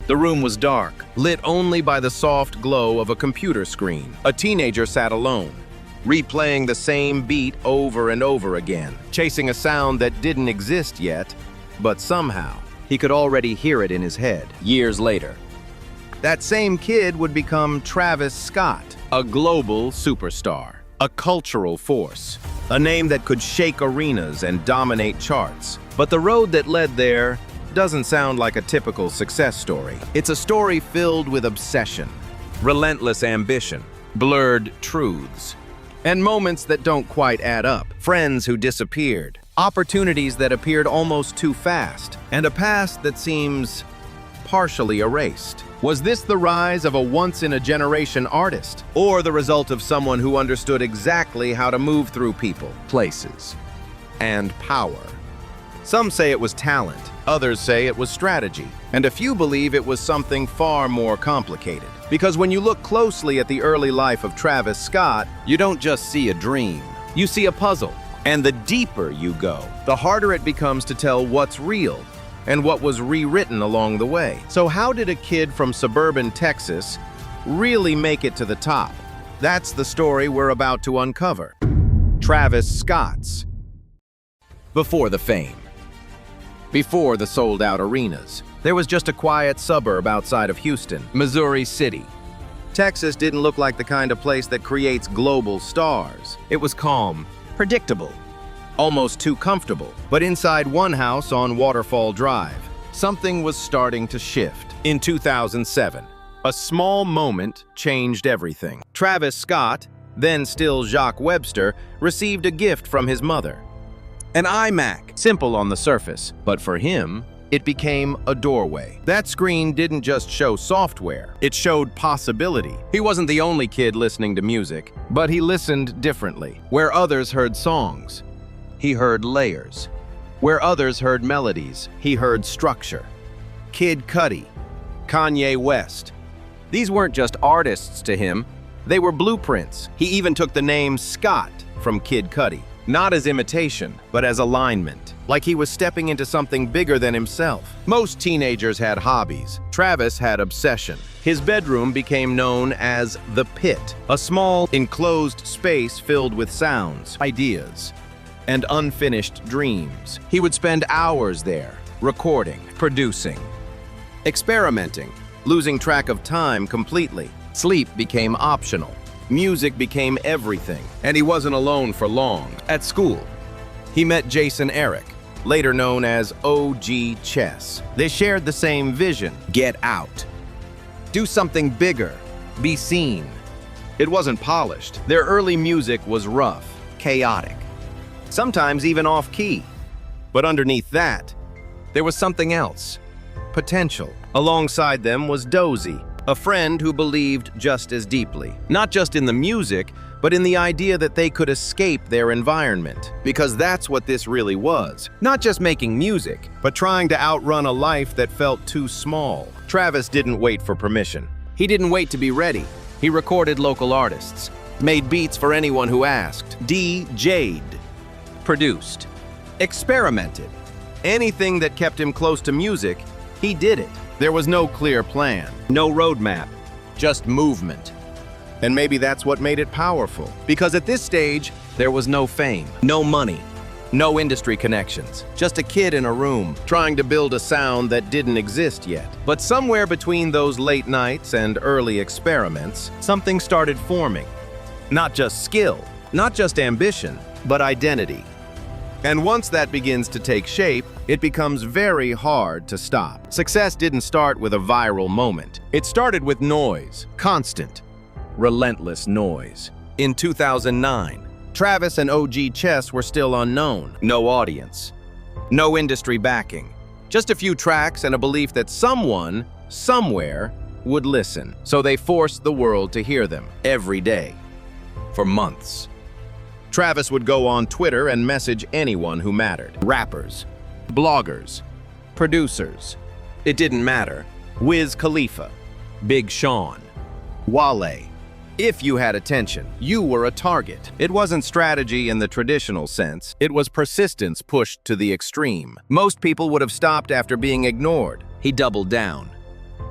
The room was dark, lit only by the soft glow of a computer screen. A teenager sat alone, replaying the same beat over and over again, chasing a sound that didn't exist yet, but somehow he could already hear it in his head. Years later, that same kid would become Travis Scott, a global superstar, a cultural force, a name that could shake arenas and dominate charts. But the road that led there doesn't sound like a typical success story. It's a story filled with obsession, relentless ambition, blurred truths, and moments that don't quite add up. Friends who disappeared, opportunities that appeared almost too fast, and a past that seems partially erased. Was this the rise of a once-in-a-generation artist, or the result of someone who understood exactly how to move through people, places, and power? Some say it was talent, others say it was strategy, and a few believe it was something far more complicated. Because when you look closely at the early life of Travis Scott, you don't just see a dream, you see a puzzle. And the deeper you go, the harder it becomes to tell what's real and what was rewritten along the way. So how did a kid from suburban Texas really make it to the top? That's the story we're about to uncover. Travis Scott's before the fame. Before the sold-out arenas, there was just a quiet suburb outside of Houston, Missouri City. Texas didn't look like the kind of place that creates global stars. It was calm, predictable, almost too comfortable. But inside one house on Waterfall Drive, something was starting to shift. In 2007, a small moment changed everything. Travis Scott, then still Jacques Webster, received a gift from his mother. An iMac, simple on the surface, but for him, it became a doorway. That screen didn't just show software, it showed possibility. He wasn't the only kid listening to music, but he listened differently. Where others heard songs, he heard layers. Where others heard melodies, he heard structure. Kid Cudi, Kanye West. These weren't just artists to him, they were blueprints. He even took the name Scott from Kid Cudi. Not as imitation, but as alignment, like he was stepping into something bigger than himself. Most teenagers had hobbies. Travis had obsession. His bedroom became known as the Pit, a small, enclosed space filled with sounds, ideas, and unfinished dreams. He would spend hours there, recording, producing, experimenting, losing track of time completely. Sleep became optional. Music became everything, and he wasn't alone for long. At school, he met Jason Eric, later known as OG Chess. They shared the same vision: get out, do something bigger, be seen. It wasn't polished. Their early music was rough, chaotic, sometimes even off-key. But underneath that, there was something else: potential. Alongside them was Dozy, a friend who believed just as deeply, not just in the music, but in the idea that they could escape their environment. Because that's what this really was. Not just making music, but trying to outrun a life that felt too small. Travis didn't wait for permission. He didn't wait to be ready. He recorded local artists, made beats for anyone who asked, DJ'd, produced, experimented. Anything that kept him close to music, he did it. There was no clear plan, no roadmap, just movement. And maybe that's what made it powerful. Because at this stage, there was no fame, no money, no industry connections. Just a kid in a room, trying to build a sound that didn't exist yet. But somewhere between those late nights and early experiments, something started forming. Not just skill, not just ambition, but identity. And once that begins to take shape, it becomes very hard to stop. Success didn't start with a viral moment. It started with noise, constant, relentless noise. In 2009, Travis and OG Chess were still unknown. No audience, no industry backing, just a few tracks and a belief that someone, somewhere, would listen. So they forced the world to hear them every day, for months. Travis would go on Twitter and message anyone who mattered. Rappers, bloggers, producers. It didn't matter. Wiz Khalifa, Big Sean, Wale. If you had attention, you were a target. It wasn't strategy in the traditional sense. It was persistence pushed to the extreme. Most people would have stopped after being ignored. He doubled down.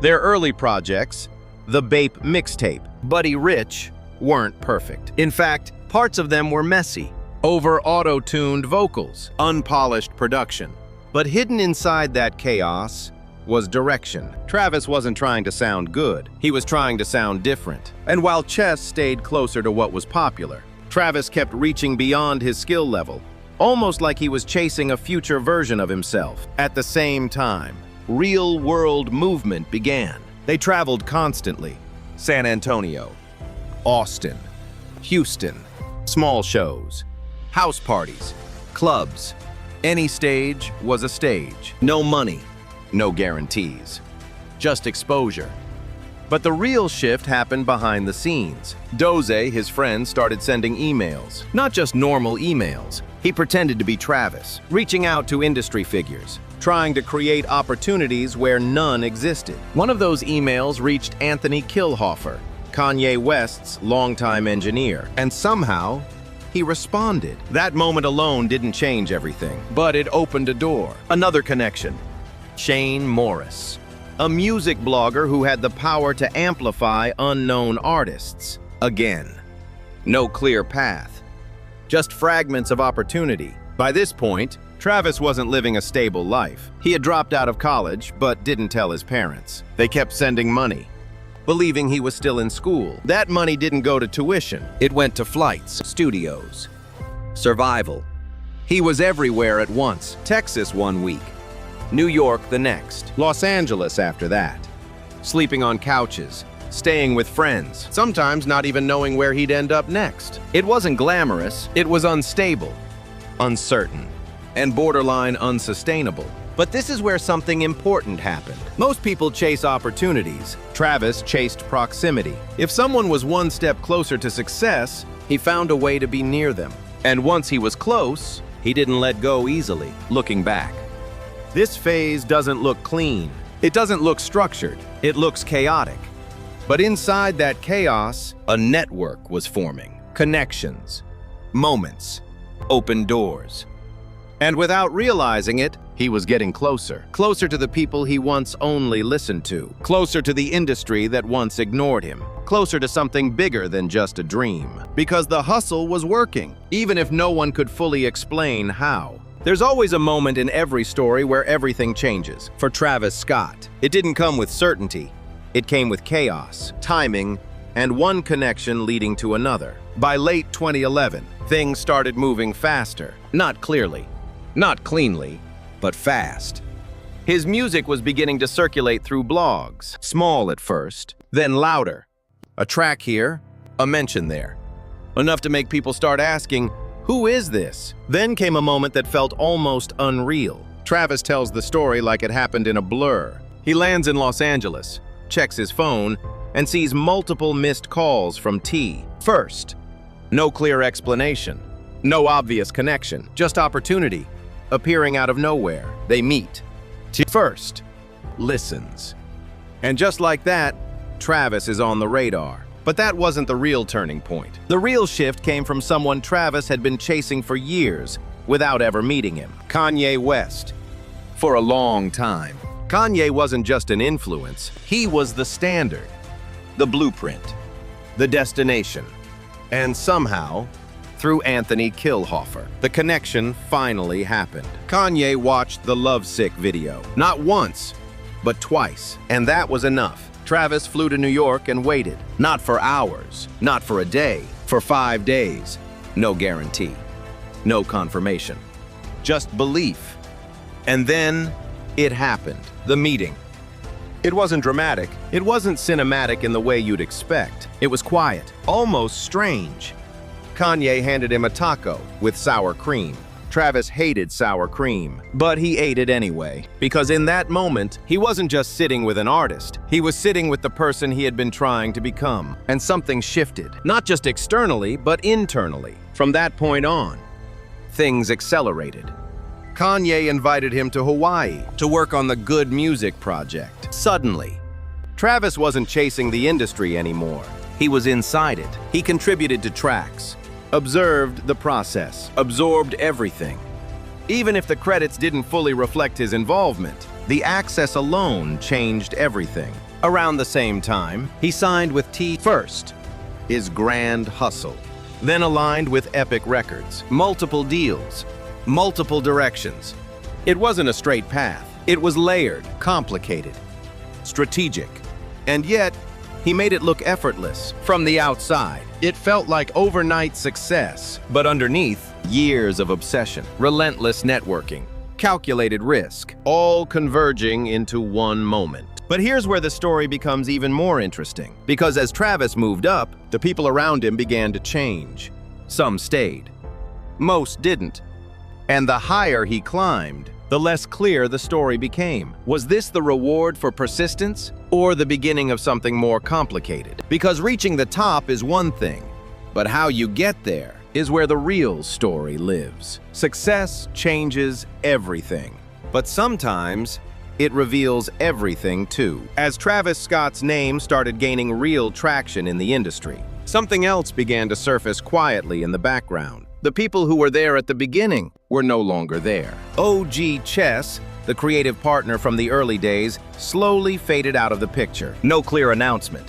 Their early projects, the Bape mixtape, Buddy Rich, weren't perfect. In fact, parts of them were messy. Over auto-tuned vocals, unpolished production. But hidden inside that chaos was direction. Travis wasn't trying to sound good. He was trying to sound different. And while Chess stayed closer to what was popular, Travis kept reaching beyond his skill level, almost like he was chasing a future version of himself. At the same time, real-world movement began. They traveled constantly. San Antonio, Austin, Houston, small shows, house parties, clubs. Any stage was a stage. No money, no guarantees, just exposure. But the real shift happened behind the scenes. Doze, his friend, started sending emails. Not just normal emails. He pretended to be Travis, reaching out to industry figures, trying to create opportunities where none existed. One of those emails reached Anthony Kilhofer, Kanye West's longtime engineer, and somehow he responded. That moment alone didn't change everything, but it opened a door. Another connection. Shane Morris, a music blogger who had the power to amplify unknown artists. Again, no clear path, just fragments of opportunity. By this point, Travis wasn't living a stable life. He had dropped out of college, but didn't tell his parents. They kept sending money, believing he was still in school. That money didn't go to tuition. It went to flights, studios, survival. He was everywhere at once. Texas one week, New York the next, Los Angeles after that. Sleeping on couches, staying with friends, sometimes not even knowing where he'd end up next. It wasn't glamorous, it was unstable, uncertain, and borderline unsustainable. But this is where something important happened. Most people chase opportunities. Travis chased proximity. If someone was one step closer to success, he found a way to be near them. And once he was close, he didn't let go easily. Looking back, this phase doesn't look clean. It doesn't look structured. It looks chaotic. But inside that chaos, a network was forming. Connections, moments, open doors. And without realizing it, he was getting closer. Closer to the people he once only listened to. Closer to the industry that once ignored him. Closer to something bigger than just a dream. Because the hustle was working, even if no one could fully explain how. There's always a moment in every story where everything changes. For Travis Scott, it didn't come with certainty. It came with chaos, timing, and one connection leading to another. By late 2011, things started moving faster. Not clearly, not cleanly, but fast. His music was beginning to circulate through blogs, small at first, then louder. A track here, a mention there. Enough to make people start asking, who is this? Then came a moment that felt almost unreal. Travis tells the story like it happened in a blur. He lands in Los Angeles, checks his phone, and sees multiple missed calls from T. First, no clear explanation, no obvious connection, just opportunity appearing out of nowhere. They meet. T first listens. And just like that, Travis is on the radar. But that wasn't the real turning point. The real shift came from someone Travis had been chasing for years without ever meeting him. Kanye West. For a long time, Kanye wasn't just an influence, he was the standard, the blueprint, the destination. And somehow, through Anthony Kilhofer, the connection finally happened. Kanye watched the Lovesick video, not once, but twice, and that was enough. Travis flew to New York and waited, not for hours, not for a day, for 5 days. No guarantee, no confirmation, just belief. And then it happened, the meeting. It wasn't dramatic, it wasn't cinematic in the way you'd expect. It was quiet, almost strange. Kanye handed him a taco with sour cream. Travis hated sour cream, but he ate it anyway. Because in that moment, he wasn't just sitting with an artist. He was sitting with the person he had been trying to become. And something shifted, not just externally, but internally. From that point on, things accelerated. Kanye invited him to Hawaii to work on the Good Music project. Suddenly, Travis wasn't chasing the industry anymore. He was inside it. He contributed to tracks, observed the process, absorbed everything. Even if the credits didn't fully reflect his involvement, the access alone changed everything. Around the same time, he signed with First, his grand hustle, then aligned with Epic Records. Multiple deals, multiple directions. It wasn't a straight path. It was layered, complicated, strategic. And yet, he made it look effortless. From the outside, it felt like overnight success. But underneath, years of obsession, relentless networking, calculated risk, all converging into one moment. But here's where the story becomes even more interesting. Because as Travis moved up, the people around him began to change. Some stayed. Most didn't. And the higher he climbed, the less clear the story became. Was this the reward for persistence, or the beginning of something more complicated? Because reaching the top is one thing, but how you get there is where the real story lives. Success changes everything, but sometimes it reveals everything too. As Travis Scott's name started gaining real traction in the industry, something else began to surface quietly in the background. The people who were there at the beginning were no longer there. OG Chess, the creative partner from the early days, slowly faded out of the picture. No clear announcement,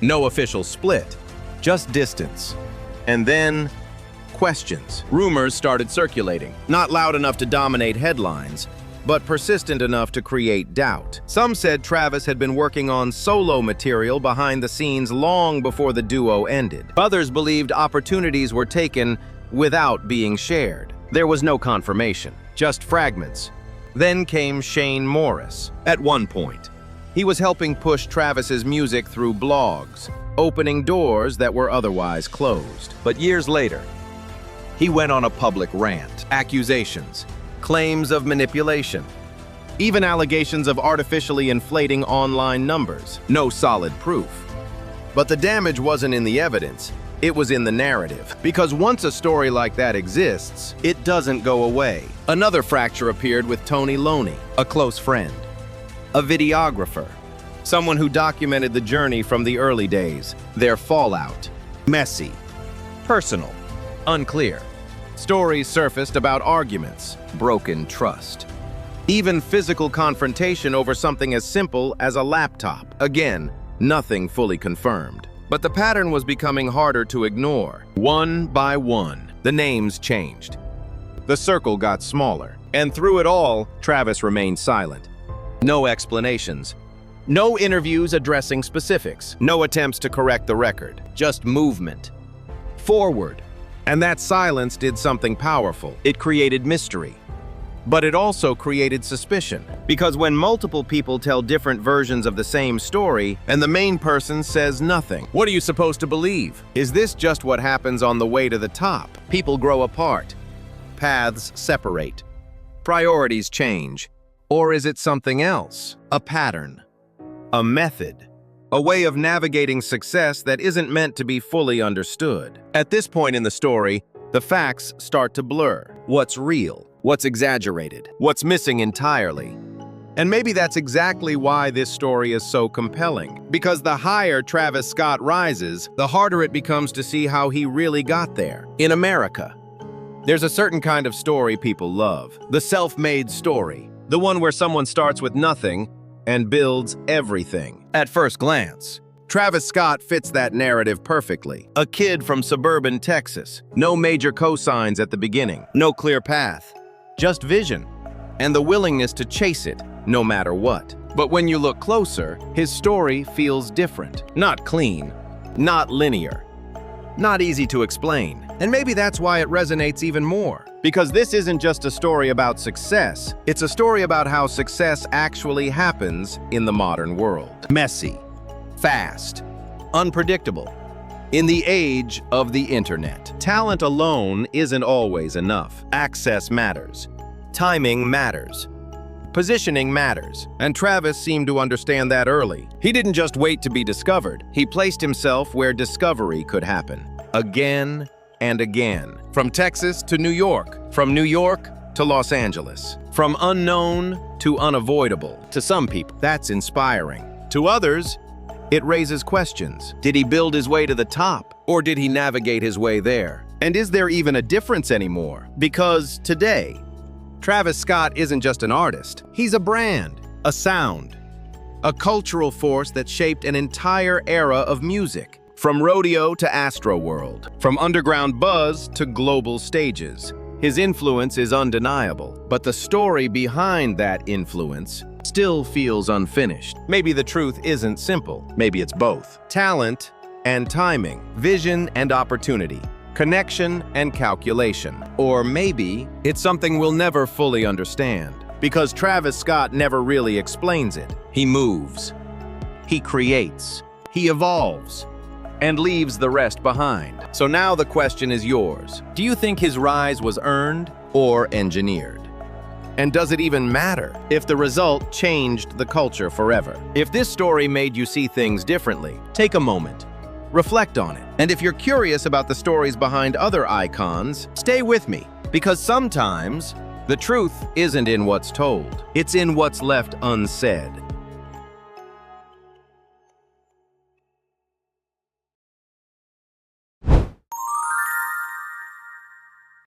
no official split, just distance. And then, questions. Rumors started circulating, not loud enough to dominate headlines, but persistent enough to create doubt. Some said Travis had been working on solo material behind the scenes long before the duo ended. Others believed opportunities were taken without being shared. There was no confirmation, just fragments. Then came Shane Morris. At one point, he was helping push Travis's music through blogs, opening doors that were otherwise closed. But years later, he went on a public rant. Accusations, claims of manipulation, even allegations of artificially inflating online numbers. No solid proof. But the damage wasn't in the evidence, it was in the narrative. Because once a story like that exists, it doesn't go away. Another fracture appeared with Tony Loney, a close friend, a videographer, someone who documented the journey from the early days, their fallout. Messy, personal, unclear. Stories surfaced about arguments, broken trust, even physical confrontation over something as simple as a laptop. Again, nothing fully confirmed. But the pattern was becoming harder to ignore. One by one, the names changed. The circle got smaller. And through it all, Travis remained silent. No explanations. No interviews addressing specifics. No attempts to correct the record. Just movement. Forward. And that silence did something powerful. It created mystery. But it also created suspicion. Because when multiple people tell different versions of the same story, and the main person says nothing, what are you supposed to believe? Is this just what happens on the way to the top? People grow apart. Paths separate. Priorities change. Or is it something else? A pattern. A method. A way of navigating success that isn't meant to be fully understood. At this point in the story, the facts start to blur. What's real? What's exaggerated? What's missing entirely? And maybe that's exactly why this story is so compelling. Because the higher Travis Scott rises, the harder it becomes to see how he really got there. In America, there's a certain kind of story people love. The self-made story. The one where someone starts with nothing and builds everything. At first glance, Travis Scott fits that narrative perfectly. A kid from suburban Texas. No major cosigns at the beginning. No clear path. Just vision. And the willingness to chase it, no matter what. But when you look closer, his story feels different. Not clean. Not linear. Not easy to explain. And maybe that's why it resonates even more. Because this isn't just a story about success, it's a story about how success actually happens in the modern world. Messy, fast, unpredictable. In the age of the internet, talent alone isn't always enough. Access matters. Timing matters. Positioning matters. And Travis seemed to understand that early. He didn't just wait to be discovered. He placed himself where discovery could happen. Again and again. From Texas to New York. From New York to Los Angeles. From unknown to unavoidable. To some people, that's inspiring. To others, it raises questions. Did he build his way to the top? Or did he navigate his way there? And is there even a difference anymore? Because today, Travis Scott isn't just an artist. He's a brand, a sound, a cultural force that shaped an entire era of music. From rodeo to Astroworld, from underground buzz to global stages. His influence is undeniable, but the story behind that influence still feels unfinished. Maybe the truth isn't simple. Maybe it's both. Talent and timing, vision and opportunity, connection and calculation. Or maybe it's something we'll never fully understand, because Travis Scott never really explains it. He moves, he creates, he evolves, and leaves the rest behind. So now the question is yours. Do you think his rise was earned or engineered? And does it even matter if the result changed the culture forever? If this story made you see things differently, take a moment, reflect on it. And if you're curious about the stories behind other icons, stay with me, because sometimes the truth isn't in what's told, it's in what's left unsaid.